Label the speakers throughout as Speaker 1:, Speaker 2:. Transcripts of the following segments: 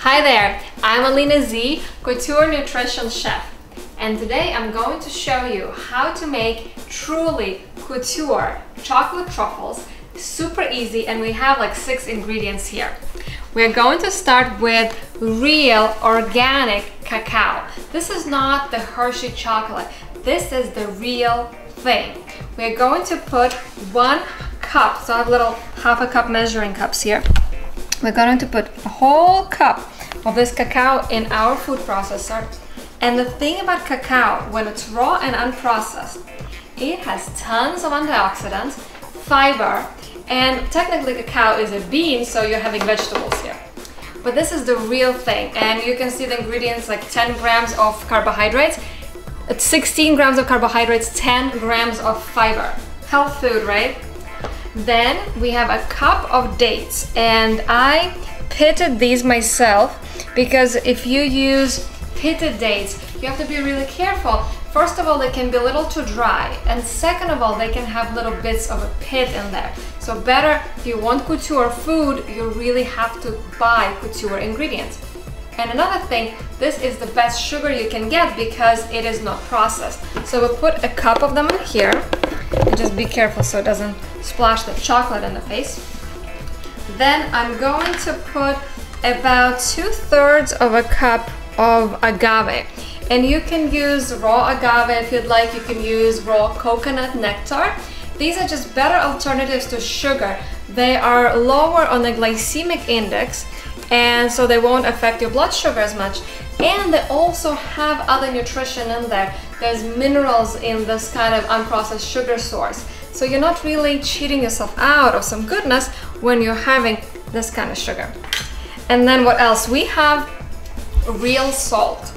Speaker 1: Hi there, I'm Alina Z, couture nutrition chef, and today I'm going to show you how to make truly couture chocolate truffles. Super easy, and we have like 6 ingredients here. We're going to start with real organic cacao. This is not the Hershey chocolate, this is the real thing. We're going to put 1 cup, so I have little half a cup measuring cups here. We're going to put a whole cup of this cacao in our food processor. And the thing about cacao, when it's raw and unprocessed, it has tons of antioxidants, fiber, and technically cacao is a bean, so you're having vegetables here. But this is the real thing, and you can see the ingredients like 10 grams of carbohydrates, 16 grams of carbohydrates, 10 grams of fiber. Health food, right? Then we have a cup of dates, and I pitted these myself because if you use pitted dates, you have to be really careful. First of all, they can be a little too dry, and second of all, they can have little bits of a pit in there. So better, if you want couture food, you really have to buy couture ingredients. And another thing, this is the best sugar you can get because it is not processed. So we'll put a cup of them in here, and just be careful so it doesn't splash the chocolate in the face. Then I'm going to put about 2/3 of a cup of agave. And you can use raw agave if you'd like. You can use raw coconut nectar. These are just better alternatives to sugar. They are lower on the glycemic index, and so they won't affect your blood sugar as much. And they also have other nutrition in there. There's minerals in this kind of unprocessed sugar source. So you're not really cheating yourself out of some goodness when you're having this kind of sugar. And then what else? We have real salt.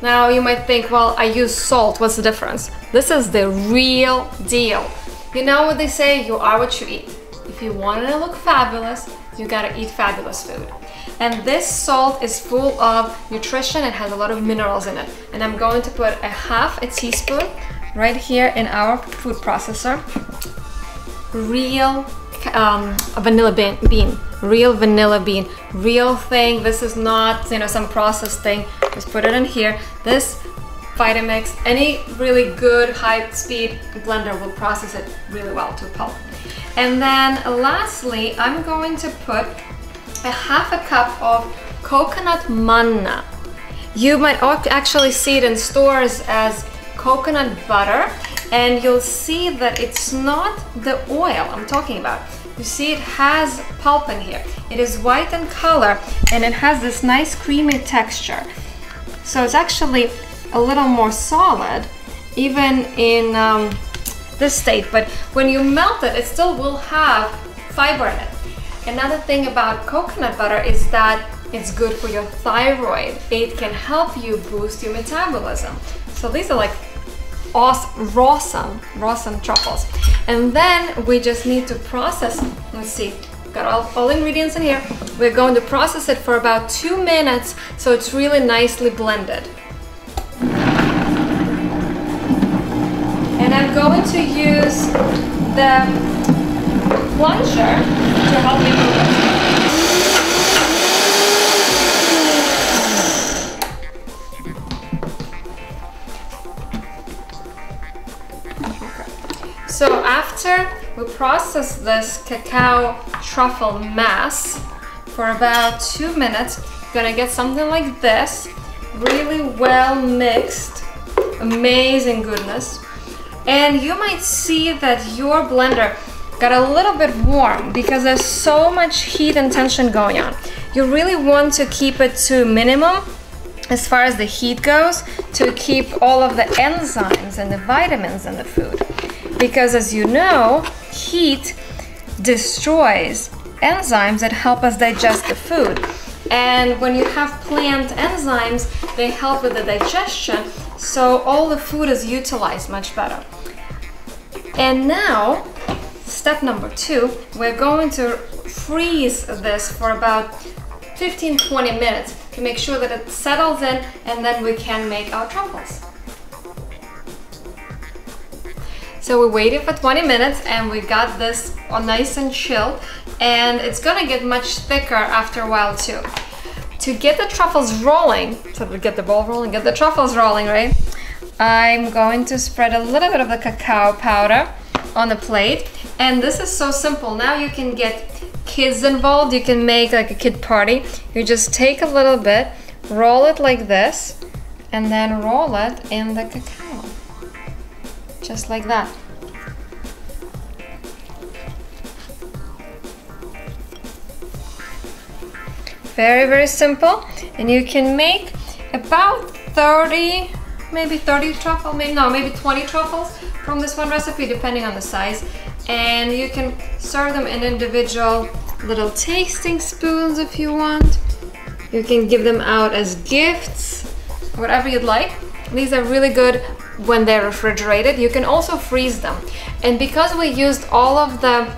Speaker 1: Now you might think, well, I use salt, what's the difference? This is the real deal. You know what they say, you are what you eat. If you want to look fabulous, you gotta eat fabulous food. And this salt is full of nutrition, it has a lot of minerals in it. And I'm going to put a half a teaspoon right here in our food processor. Real vanilla bean, real vanilla bean, real thing. This is not, you know, some processed thing. Just put it in here. This Vitamix, any really good high-speed blender will process it really well to pulp. And then lastly, I'm going to put a half a cup of coconut manna. You might actually see it in stores as coconut butter, and you'll see that it's not the oil I'm talking about. You see it has pulp in here. It is white in color, and it has this nice creamy texture. So it's actually a little more solid, even in this state, but when you melt it, it still will have fiber in it. Another thing about coconut butter is that it's good for your thyroid. It can help you boost your metabolism. So these are like awesome truffles. And then we just need to process, let's see, got all ingredients in here. We're going to process it for about 2 minutes so it's really nicely blended. And I'm going to use the plunger to help me move it. So after we process this cacao truffle mass for about 2 minutes, you're gonna get something like this, really well mixed, amazing goodness. And you might see that your blender got a little bit warm because there's so much heat and tension going on. You really want to keep it to minimum as far as the heat goes, to keep all of the enzymes and the vitamins in the food. Because as you know, heat destroys enzymes that help us digest the food. And when you have plant enzymes, they help with the digestion, so all the food is utilized much better. And now, step number 2, we're going to freeze this for about 15-20 minutes to make sure that it settles in, and then we can make our truffles. So we waited for 20 minutes and we got this nice and chilled, and it's gonna get much thicker after a while too. To get the truffles rolling, so we get the ball rolling, get the truffles rolling, right? I'm going to spread a little bit of the cacao powder on the plate. And this is so simple. Now you can get kids involved. You can make like a kid party. You just take a little bit, roll it like this, and then roll it in the cacao. Just like that. Very, very simple. And you can make about 30, maybe 30 truffles, maybe 20 truffles from this one recipe, depending on the size. And you can serve them in individual little tasting spoons if you want. You can give them out as gifts, whatever you'd like. These are really good when they're refrigerated. You can also freeze them. And because we used all of the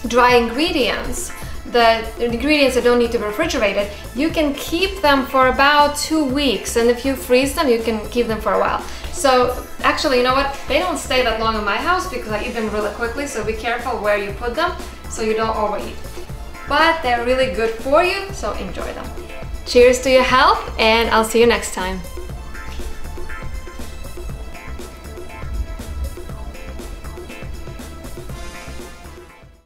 Speaker 1: dry ingredients, the ingredients that don't need to be refrigerated, you can keep them for about 2 weeks. And if you freeze them, you can keep them for a while. So actually, you know what? They don't stay that long in my house because I eat them really quickly. So be careful where you put them so you don't overeat. But they're really good for you, so enjoy them. Cheers to your health, and I'll see you next time.